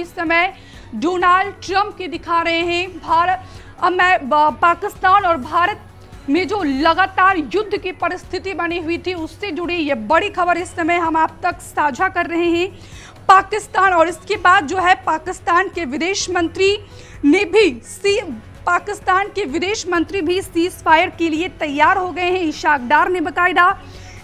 इस समय Donald Trump की दिखा रहे हैं। पाकिस्तान और भारत में जो लगातार युद्ध की परिस्थिति बनी हुई थी उससे जुड़ी ये बड़ी खबर इस समय हम आप तक साझा कर रहे हैं। पाकिस्तान और इसके बाद जो है पाकिस्तान के विदेश मंत्री भी सीज फायर के लिए तैयार हो गए हैं। इशाक डार ने बकायदा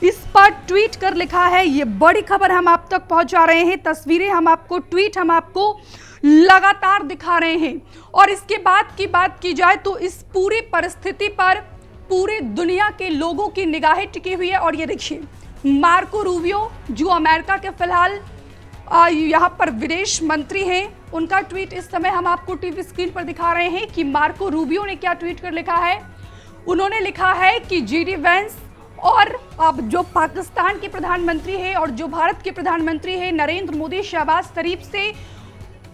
इस पर ट्वीट कर लिखा है। ये बड़ी खबर हम आप तक पहुंचा रहे हैं, तस्वीरें हम आपको, ट्वीट हम आपको लगातार दिखा रहे हैं। और इसके बाद की बात की जाए तो इस पूरी परिस्थिति पर पूरे दुनिया के लोगों की निगाहें टिकी हुई है। और ये देखिए मार्को रूबियो जो अमेरिका के फिलहाल यहाँ पर विदेश मंत्री हैं, उनका ट्वीट इस समय हम आपको टीवी स्क्रीन पर दिखा रहे हैं कि मार्को रूबियो ने क्या ट्वीट कर लिखा है। उन्होंने लिखा है कि जेडी वेंस और अब जो पाकिस्तान के प्रधानमंत्री हैं और जो भारत के प्रधानमंत्री हैं नरेंद्र मोदी, शहबाज शरीफ से,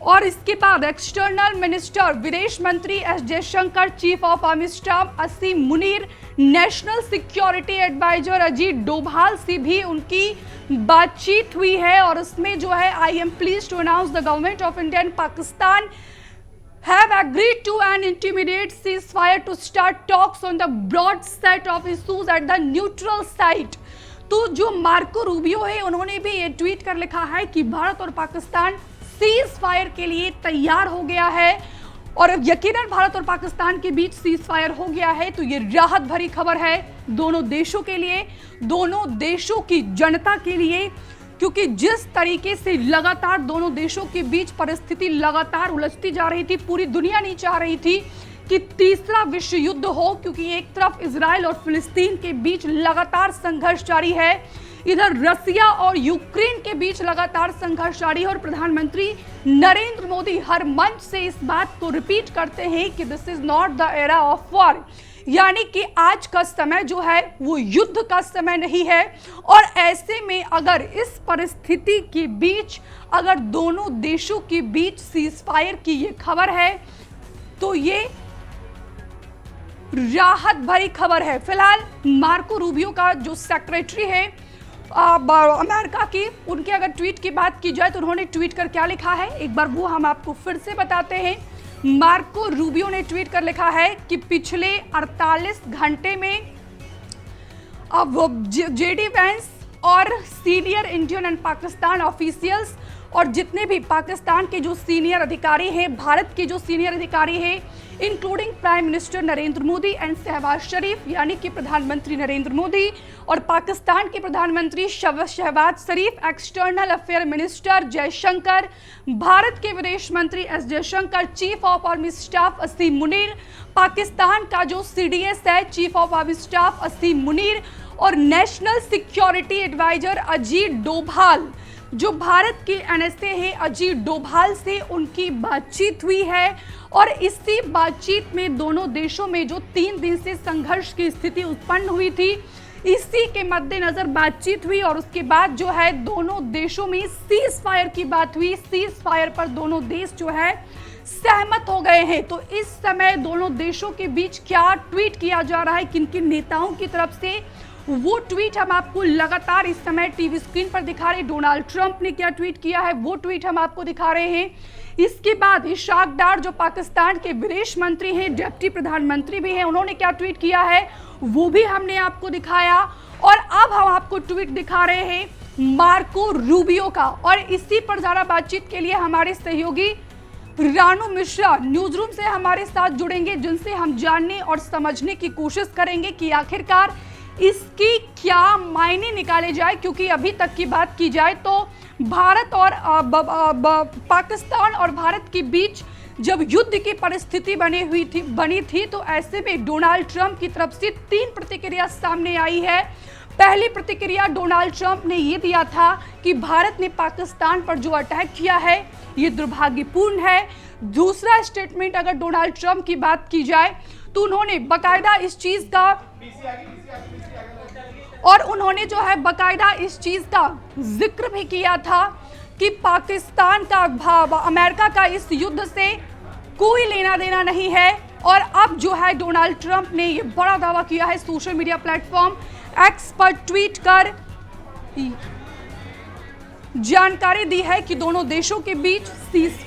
और इसके बाद एक्सटर्नल मिनिस्टर विदेश मंत्री S Jaishankar, chief of army staff Asim Munir, national security adviser Ajit Doval से भी उनकी बातचीत हुई है। और उसमें जो है I am pleased to announce the government of India and Pakistan have agreed to an intermediate ceasefire to start talks on the broad set of issues at the neutral site। तो जो मार्को रूबियो है उन्होंने भी ये tweet कर लिखा है कि भारत और पाकिस्तान सीज फायर के लिए तैयार हो गया है। और यकीनन भारत और पाकिस्तान के बीच सीज फायर हो गया है तो ये राहत भरी खबर है दोनों देशों के लिए, दोनों देशों की जनता के लिए, क्योंकि जिस तरीके से लगातार दोनों देशों के बीच परिस्थिति लगातार उलझती जा रही थी, पूरी दुनिया नहीं चाह रही थी कि तीसरा विश्व युद्ध हो, क्योंकि एक तरफ इजराइल और फिलिस्तीन के बीच लगातार संघर्ष जारी है, इधर रसिया और यूक्रेन के बीच लगातार संघर्ष जारी है। और प्रधानमंत्री नरेंद्र मोदी हर मंच से इस बात को रिपीट करते हैं कि this is not the era of war, यानी कि आज का समय जो है वो युद्ध का समय नहीं है। और ऐसे में अगर इस परिस्थिति के बीच अगर दोनों देशों के बीच सीज फायर की ये खबर है तो ये राहत भरी खबर है। फिलहाल मार्को रूबियो का जो सेक्रेटरी है अमेरिका की, उनके अगर ट्वीट की बात की जाए तो उन्होंने ट्वीट कर क्या लिखा है एक बार वो हम आपको फिर से बताते हैं। मार्को रूबियो ने ट्वीट कर लिखा है कि पिछले 48 घंटे में अब जेडी वेंस और senior Indian and Pakistan officials और जितने भी पाकिस्तान के जो सीनियर अधिकारी हैं, भारत के जो सीनियर अधिकारी हैं, including prime minister Narendra Modi and Shahbaz Sharif, यानी कि प्रधानमंत्री नरेंद्र मोदी और पाकिस्तान के प्रधानमंत्री Shahbaz Sharif, external affair minister Jaishankar, Bharat के विदेश मंत्री S Jaishankar, chief of army staff Asim Munir, Pakistan का जो सीडीएस है chief of army staff Asim Munir, और national security adviser Ajit Doval जो भारत के एनएसए है, अजीत डोभाल से उनकी बातचीत हुई है। और इसी बातचीत में दोनों देशों में जो 3 दिन से संघर्ष की स्थिति उत्पन्न हुई थी, इसी के मद्देनजर बातचीत हुई और उसके बाद जो है दोनों देशों में सीज फायर की बात हुई। सीज फायर पर दोनों देश जो है सहमत हो गए हैं। तो इस समय दोनों देशों के बीच क्या ट्वीट किया जा रहा है किन किन नेताओं की तरफ से, वो ट्वीट हम आपको लगातार इस समय टीवी स्क्रीन पर दिखा रहे हैं। डोनाल्ड ट्रंप ने क्या ट्वीट किया है वो ट्वीट हम आपको दिखा रहे हैं। इसके बाद इशाक डार जो पाकिस्तान के विदेश मंत्री हैं, डिप्टी प्रधानमंत्री भी हैं, उन्होंने क्या ट्वीट किया है वो भी हमने आपको दिखाया। और अब हम आपको ट्वीट दिखा रहे हैं मार्को रूबियो का। और इसी पर ज़्यादा बातचीत के लिए हमारे सहयोगी रानू मिश्रा न्यूज रूम से हमारे साथ जुड़ेंगे, जिनसे हम जानने और समझने की कोशिश करेंगे कि आखिरकार इसकी क्या मायने निकाले जाए। क्योंकि अभी तक की बात की जाए तो भारत और पाकिस्तान और भारत के बीच जब युद्ध की परिस्थिति बनी थी तो ऐसे में डोनाल्ड ट्रंप की तरफ से 3 प्रतिक्रिया सामने आई है। पहली प्रतिक्रिया डोनाल्ड ट्रंप ने ये दिया था कि भारत ने पाकिस्तान पर जो अटैक किया है ये दुर्भाग्यपूर्ण है। दूसरा स्टेटमेंट अगर डोनाल्ड ट्रंप की बात की जाए तो उन्होंने बकायदा इस चीज का बकायदा इस चीज का जिक्र भी किया था कि पाकिस्तान का अमेरिका का इस युद्ध से कोई लेना देना नहीं है। और अब जो है डोनाल्ड ट्रंप ने ये बड़ा दावा किया है सोशल मीडिया प्लेटफॉर्म एक्स पर ट्वीट कर जानकारी दी है कि दोनों देशों के बीच सीज